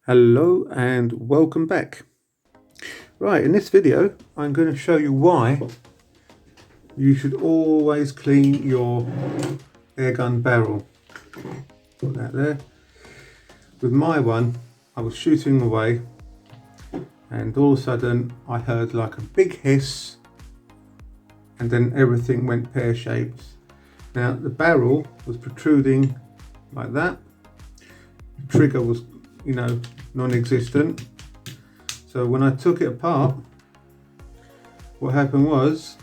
Hello and welcome back. Right, in this video I'm going to show you why you should always clean your airgun barrel. Put that there. With my one, I was shooting away and all of a sudden I heard like a big hiss and then everything went pear-shaped. Now the barrel was protruding like that. The trigger was non-existent. So when I took it apart, what happened was,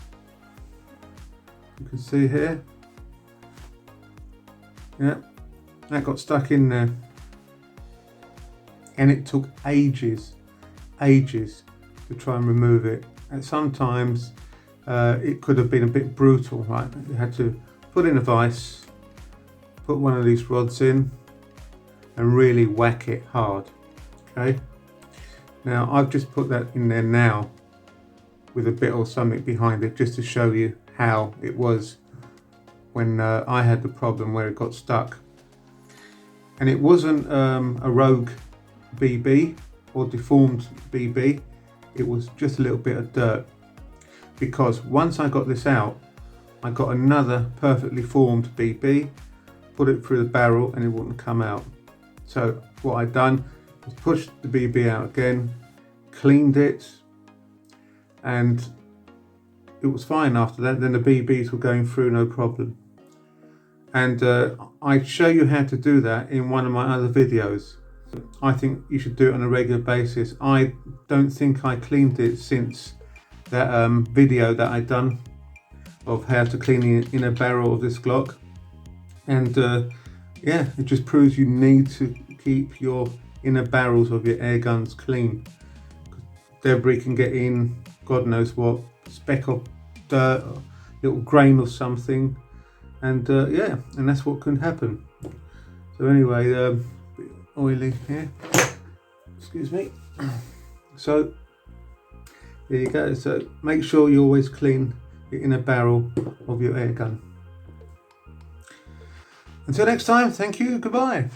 you can see here, that got stuck in there, and it took ages to try and remove it. And sometimes it could have been a bit brutal, right? You had to put in a vise, put one of these rods in, and really whack it hard. Okay, now I've just put that in there now with a bit or something behind it just to show you how it was when I had the problem where it got stuck. And it wasn't a rogue BB or deformed BB, it was just a little bit of dirt, because once I got this out I got another perfectly formed BB, put it through the barrel and it wouldn't come out. So what I'd done was pushed the BB out again, cleaned it, and it was fine after that. Then the BBs were going through no problem. And I'd show you how to do that in one of my other videos. I think you should do it on a regular basis. I don't think I cleaned it since that video that I'd done of how to clean the inner barrel of this Glock. And yeah, it just proves you need to keep your inner barrels of your air guns clean. Debris can get in, God knows what, speck of dirt, or little grain or something, and yeah, and that's what can happen. So anyway, a bit oily here, excuse me. So there you go. So make sure you always clean the inner barrel of your air gun. Until next time, thank you, goodbye.